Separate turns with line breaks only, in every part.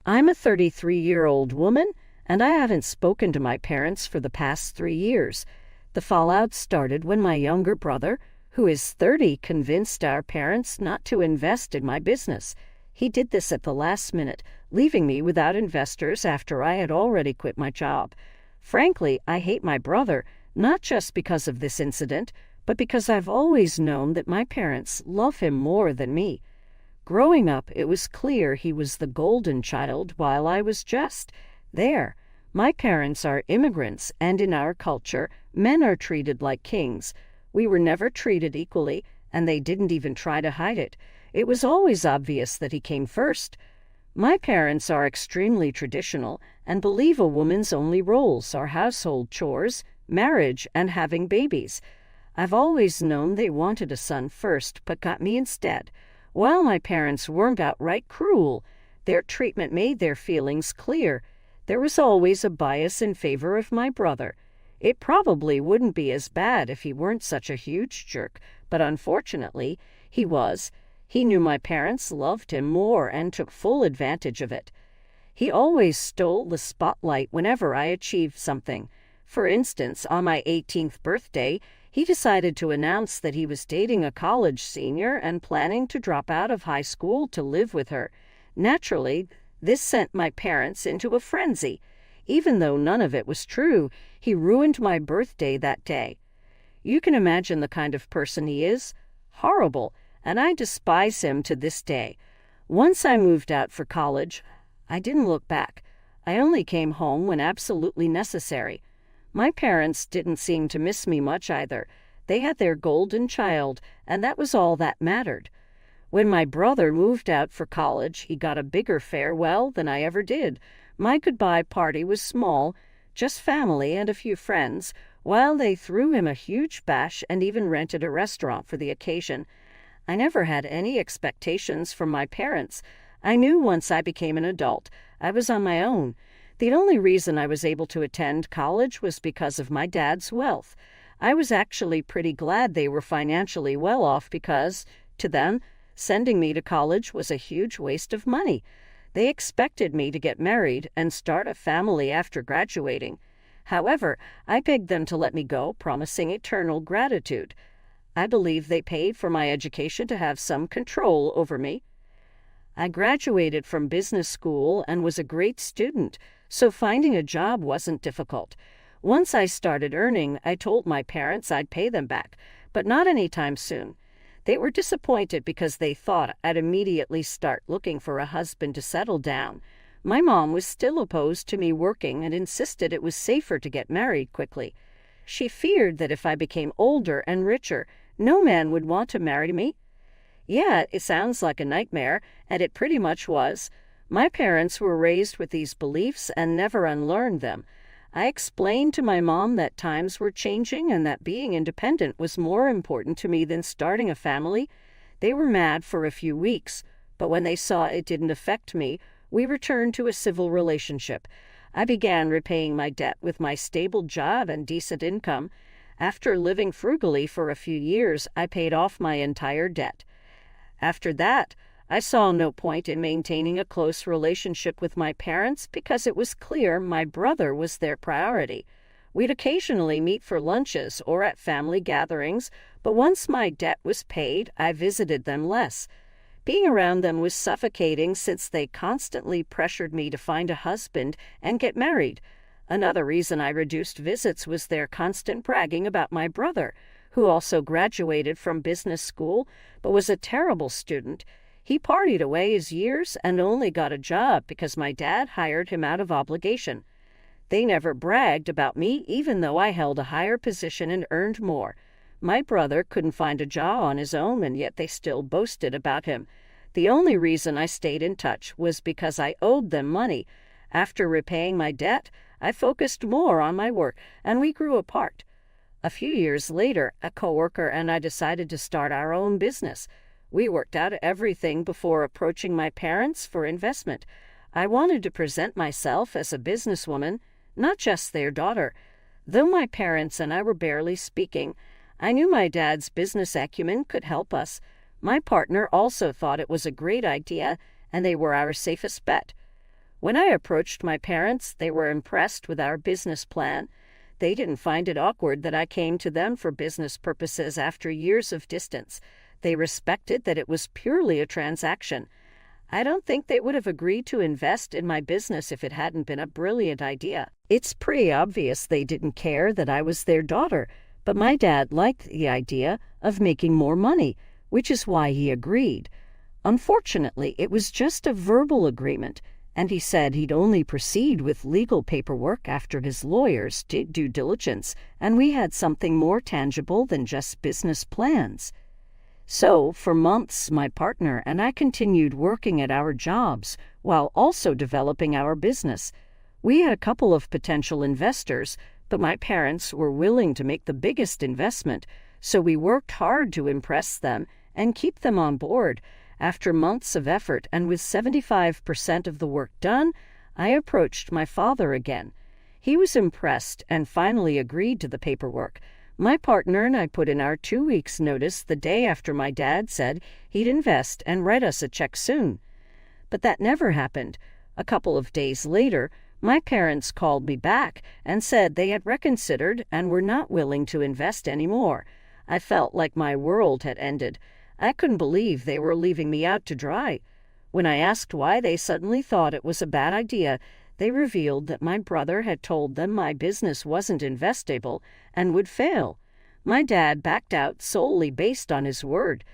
I'm a 33-year-old woman, and I haven't spoken to my parents for the past 3 years. The fallout started when my younger brother, who is 30, convinced our parents not to invest in my business. He did this at the last minute, leaving me without investors after I had already quit my job. Frankly, I hate my brother, not just because of this incident, but because I've always known that my parents love him more than me. Growing up, it was clear he was the golden child while I was just there. My parents are immigrants, and in our culture, men are treated like kings. We were never treated equally, and they didn't even try to hide it. It was always obvious that he came first. My parents are extremely traditional and believe a woman's only roles are household chores, marriage, and having babies. I've always known they wanted a son first, but got me instead. While my parents weren't outright cruel, their treatment made their feelings clear. There was always a bias in favor of my brother. It probably wouldn't be as bad if he weren't such a huge jerk, but unfortunately, he was. He knew my parents loved him more and took full advantage of it. He always stole the spotlight whenever I achieved something. For instance, on my 18th birthday, he decided to announce that he was dating a college senior and planning to drop out of high school to live with her. Naturally, this sent my parents into a frenzy. Even though none of it was true, he ruined my birthday that day. You can imagine the kind of person he is. Horrible, and I despise him to this day. Once I moved out for college, I didn't look back. I only came home when absolutely necessary. My parents didn't seem to miss me much either. They had their golden child, and that was all that mattered. When my brother moved out for college, he got a bigger farewell than I ever did. My goodbye party was small, just family and a few friends, while they threw him a huge bash and even rented a restaurant for the occasion. I never had any expectations from my parents. I knew once I became an adult, I was on my own. The only reason I was able to attend college was because of my dad's wealth. I was actually pretty glad they were financially well off because, to them, sending me to college was a huge waste of money. They expected me to get married and start a family after graduating. However, I begged them to let me go, promising eternal gratitude. I believe they paid for my education to have some control over me. I graduated from business school and was a great student, so finding a job wasn't difficult. Once I started earning, I told my parents I'd pay them back, but not anytime soon. They were disappointed because they thought I'd immediately start looking for a husband to settle down. My mom was still opposed to me working and insisted it was safer to get married quickly. She feared that if I became older and richer, no man would want to marry me. Yeah, it sounds like a nightmare, and it pretty much was. My parents were raised with these beliefs and never unlearned them. I explained to my mom that times were changing and that being independent was more important to me than starting a family. They were mad for a few weeks, but when they saw it didn't affect me, we returned to a civil relationship. I began repaying my debt with my stable job and decent income. After living frugally for a few years, I paid off my entire debt. After that, I saw no point in maintaining a close relationship with my parents because it was clear my brother was their priority. We'd occasionally meet for lunches or at family gatherings, but once my debt was paid, I visited them less. Being around them was suffocating since they constantly pressured me to find a husband and get married. Another reason I reduced visits was their constant bragging about my brother, who also graduated from business school but was a terrible student. He partied away his years and only got a job because my dad hired him out of obligation. They never bragged about me, even though I held a higher position and earned more. My brother couldn't find a job on his own, and yet they still boasted about him. The only reason I stayed in touch was because I owed them money. After repaying my debt, I focused more on my work, and we grew apart. A few years later, a coworker and I decided to start our own business. We worked out everything before approaching my parents for investment. I wanted to present myself as a businesswoman, not just their daughter. Though my parents and I were barely speaking, I knew my dad's business acumen could help us. My partner also thought it was a great idea, and they were our safest bet. When I approached my parents, they were impressed with our business plan. They didn't find it awkward that I came to them for business purposes after years of distance. They respected that it was purely a transaction. I don't think they would have agreed to invest in my business if it hadn't been a brilliant idea. It's pretty obvious they didn't care that I was their daughter, but my dad liked the idea of making more money, which is why he agreed. Unfortunately, it was just a verbal agreement, and he said he'd only proceed with legal paperwork after his lawyers did due diligence, and we had something more tangible than just business plans. So, for months, my partner and I continued working at our jobs while also developing our business. We had a couple of potential investors, but my parents were willing to make the biggest investment, so we worked hard to impress them and keep them on board. After months of effort and with 75% of the work done, I approached my father again. He was impressed and finally agreed to the paperwork. My partner and I put in our 2 weeks' notice the day after my dad said he'd invest and write us a check soon. But that never happened. A couple of days later, my parents called me back and said they had reconsidered and were not willing to invest anymore. I felt like my world had ended. I couldn't believe they were leaving me out to dry. When I asked why they suddenly thought it was a bad idea, they revealed that my brother had told them my business wasn't investable and would fail. My dad backed out solely based on his word.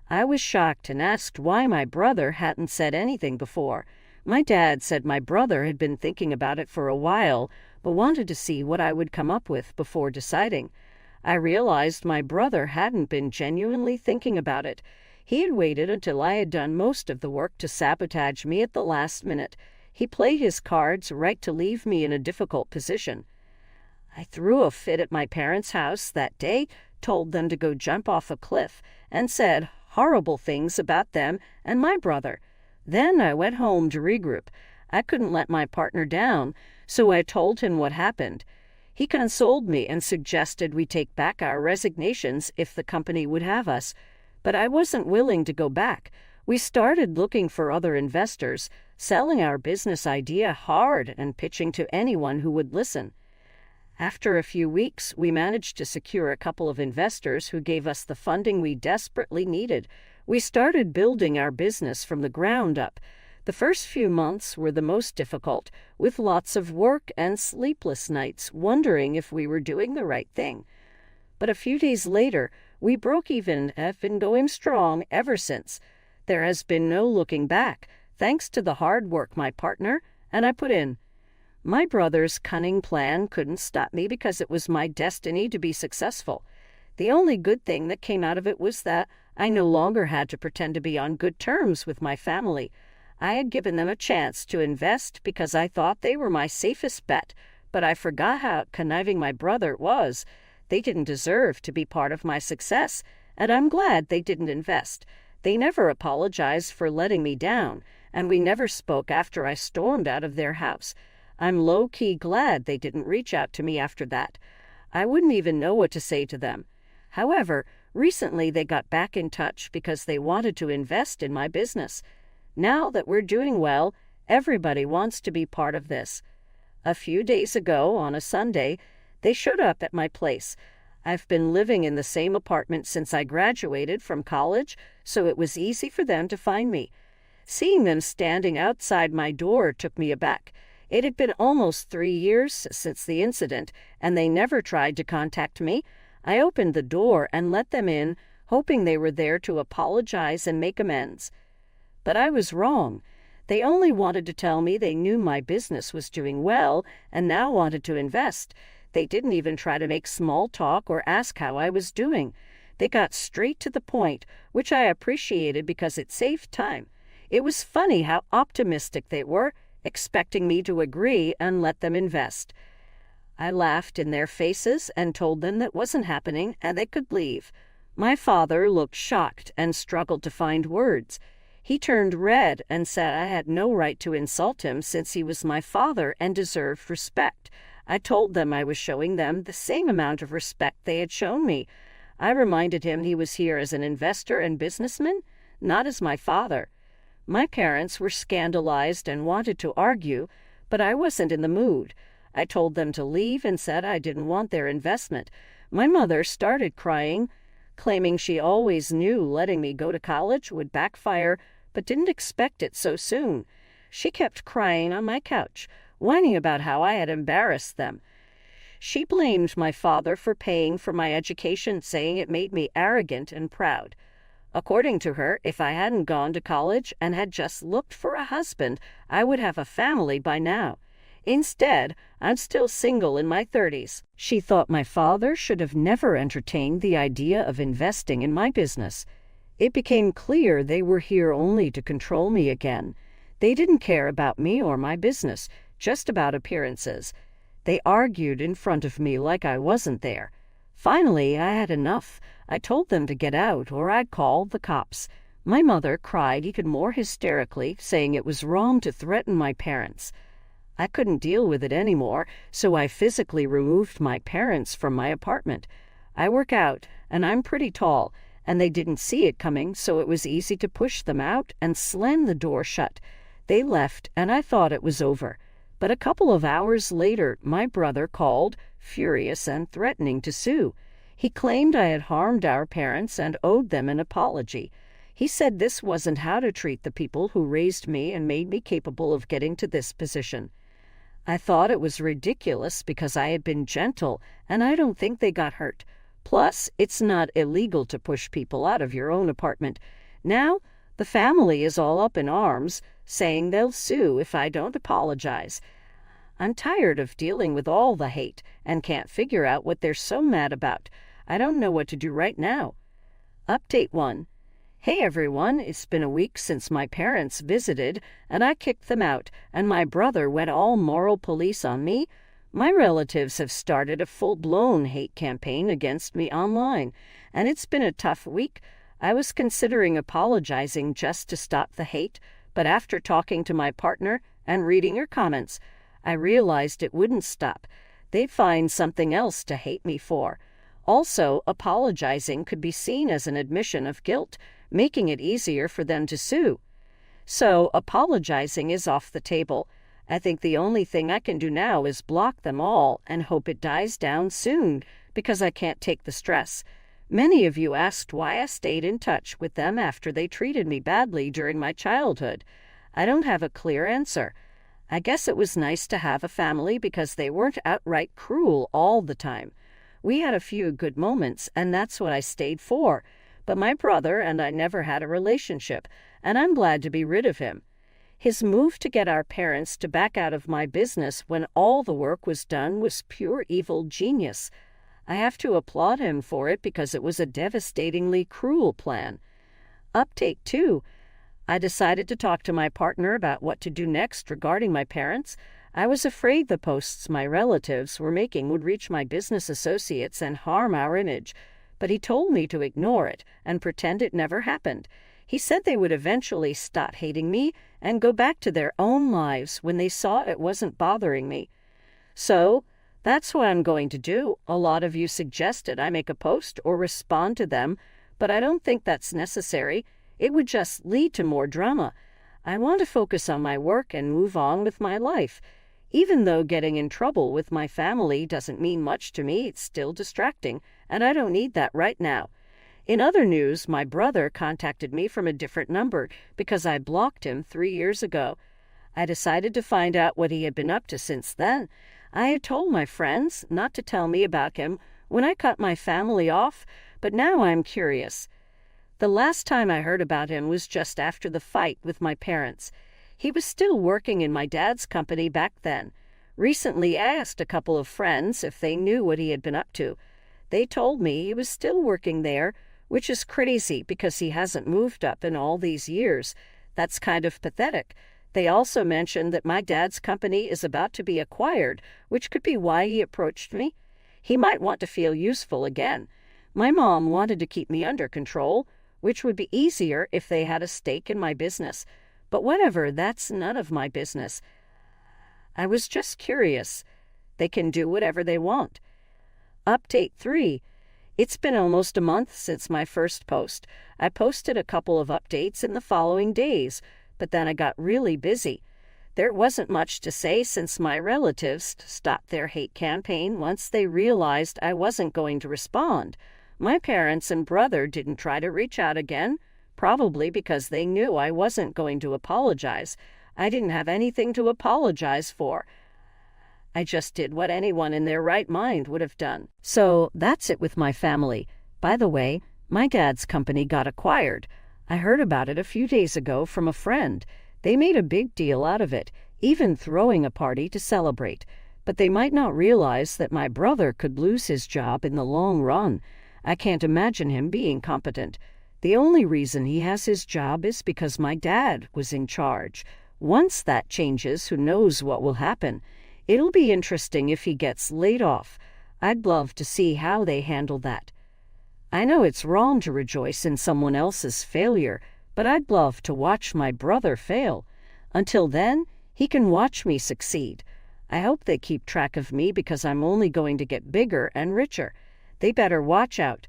I was shocked and asked why my brother hadn't said anything before. My dad said my brother had been thinking about it for a while, but wanted to see what I would come up with before deciding. I realized my brother hadn't been genuinely thinking about it. He had waited until I had done most of the work to sabotage me at the last minute. He played his cards right to leave me in a difficult position. I threw a fit at my parents' house that day, told them to go jump off a cliff, and said horrible things about them and my brother. Then I went home to regroup. I couldn't let my partner down, so I told him what happened. He consoled me and suggested we take back our resignations if the company would have us. But I wasn't willing to go back. We started looking for other investors, selling our business idea hard and pitching to anyone who would listen. After a few weeks, we managed to secure a couple of investors who gave us the funding we desperately needed. We started building our business from the ground up. The first few months were the most difficult, with lots of work and sleepless nights, wondering if we were doing the right thing. But a few days later, we broke even and have been going strong ever since. There has been no looking back, thanks to the hard work my partner and I put in. My brother's cunning plan couldn't stop me because it was my destiny to be successful. The only good thing that came out of it was that I no longer had to pretend to be on good terms with my family. I had given them a chance to invest because I thought they were my safest bet, but I forgot how conniving my brother was. They didn't deserve to be part of my success, and I'm glad they didn't invest. They never apologized for letting me down, and we never spoke after I stormed out of their house. I'm low-key glad they didn't reach out to me after that. I wouldn't even know what to say to them. However, recently they got back in touch because they wanted to invest in my business. Now that we're doing well, everybody wants to be part of this. A few days ago, on a Sunday, they showed up at my place. I've been living in the same apartment since I graduated from college, so it was easy for them to find me. Seeing them standing outside my door took me aback. It had been almost 3 years since the incident, and they never tried to contact me. I opened the door and let them in, hoping they were there to apologize and make amends. But I was wrong. They only wanted to tell me they knew my business was doing well and now wanted to invest. They didn't even try to make small talk or ask how I was doing. They got straight to the point, which I appreciated because it saved time. It was funny how optimistic they were, expecting me to agree and let them invest. I laughed in their faces and told them that wasn't happening and they could leave. My father looked shocked and struggled to find words. He turned red and said I had no right to insult him since he was my father and deserved respect. I told them I was showing them the same amount of respect they had shown me. I reminded him he was here as an investor and businessman, not as my father. My parents were scandalized and wanted to argue, but I wasn't in the mood. I told them to leave and said I didn't want their investment. My mother started crying, claiming she always knew letting me go to college would backfire, but didn't expect it so soon. She kept crying on my couch, whining about how I had embarrassed them. She blamed my father for paying for my education, saying it made me arrogant and proud. According to her, if I hadn't gone to college and had just looked for a husband, I would have a family by now. Instead, I'm still single in my 30s. She thought my father should have never entertained the idea of investing in my business. It became clear they were here only to control me again. They didn't care about me or my business, just about appearances. They argued in front of me like I wasn't there. Finally, I had enough. I told them to get out or I'd call the cops. My mother cried even more hysterically, saying it was wrong to threaten my parents. I couldn't deal with it anymore, so I physically removed my parents from my apartment. I work out, and I'm pretty tall, and they didn't see it coming, so it was easy to push them out and slam the door shut. They left, and I thought it was over. But a couple of hours later, my brother called, furious and threatening to sue. He claimed I had harmed our parents and owed them an apology. He said this wasn't how to treat the people who raised me and made me capable of getting to this position. I thought it was ridiculous because I had been gentle, and I don't think they got hurt. Plus, it's not illegal to push people out of your own apartment. Now, the family is all up in arms, saying they'll sue if I don't apologize. I'm tired of dealing with all the hate and can't figure out what they're so mad about. I don't know what to do right now. Update 1. Hey everyone, it's been a week since my parents visited, and I kicked them out, and my brother went all moral police on me. My relatives have started a full-blown hate campaign against me online, and it's been a tough week. I was considering apologizing just to stop the hate, but after talking to my partner and reading her comments, I realized it wouldn't stop. They'd find something else to hate me for. Also, apologizing could be seen as an admission of guilt, making it easier for them to sue. So, apologizing is off the table. I think the only thing I can do now is block them all and hope it dies down soon, because I can't take the stress. Many of you asked why I stayed in touch with them after they treated me badly during my childhood. I don't have a clear answer. I guess it was nice to have a family because they weren't outright cruel all the time. We had a few good moments, and that's what I stayed for. But my brother and I never had a relationship, and I'm glad to be rid of him. His move to get our parents to back out of my business when all the work was done was pure evil genius. I have to applaud him for it because it was a devastatingly cruel plan. Update 2. I decided to talk to my partner about what to do next regarding my parents. I was afraid the posts my relatives were making would reach my business associates and harm our image, but he told me to ignore it and pretend it never happened. He said they would eventually stop hating me and go back to their own lives when they saw it wasn't bothering me. So, that's what I'm going to do. A lot of you suggested I make a post or respond to them, but I don't think that's necessary. It would just lead to more drama. I want to focus on my work and move on with my life. Even though getting in trouble with my family doesn't mean much to me, it's still distracting, and I don't need that right now. In other news, my brother contacted me from a different number because I blocked him 3 years ago. I decided to find out what he had been up to since then. I had told my friends not to tell me about him when I cut my family off, but now I'm curious. The last time I heard about him was just after the fight with my parents. He was still working in my dad's company back then. Recently, I asked a couple of friends if they knew what he had been up to. They told me he was still working there, which is crazy because he hasn't moved up in all these years. That's kind of pathetic. They also mentioned that my dad's company is about to be acquired, which could be why he approached me. He might want to feel useful again. My mom wanted to keep me under control, which would be easier if they had a stake in my business. But whatever, that's none of my business. I was just curious. They can do whatever they want. Update 3. It's been almost a month since my first post. I posted a couple of updates in the following days. but then I got really busy. There wasn't much to say since my relatives stopped their hate campaign once they realized I wasn't going to respond. My parents and brother didn't try to reach out again, probably because they knew I wasn't going to apologize. I didn't have anything to apologize for. I just did what anyone in their right mind would have done. So that's it with my family. By the way, my dad's company got acquired. I heard about it a few days ago from a friend. They made a big deal out of it, even throwing a party to celebrate. But they might not realize that my brother could lose his job in the long run. I can't imagine him being competent. The only reason he has his job is because my dad was in charge. Once that changes, who knows what will happen. It'll be interesting if he gets laid off. I'd love to see how they handle that. I know it's wrong to rejoice in someone else's failure, but I'd love to watch my brother fail. Until then, he can watch me succeed. I hope they keep track of me because I'm only going to get bigger and richer. They better watch out.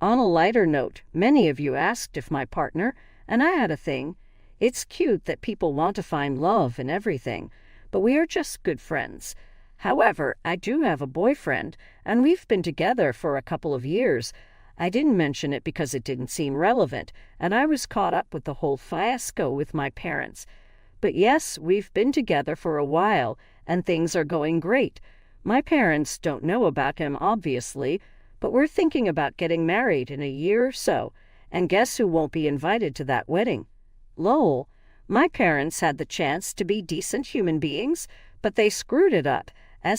On a lighter note, many of you asked if my partner, and I had a thing. It's cute that people want to find love in everything, but we are just good friends. However, I do have a boyfriend, and we've been together for a couple of years. I didn't mention it because it didn't seem relevant, and I was caught up with the whole fiasco with my parents. But yes, we've been together for a while, and things are going great. My parents don't know about him, obviously, but we're thinking about getting married in a year or so, and guess who won't be invited to that wedding? Lol. My parents had the chance to be decent human beings, but they screwed it up,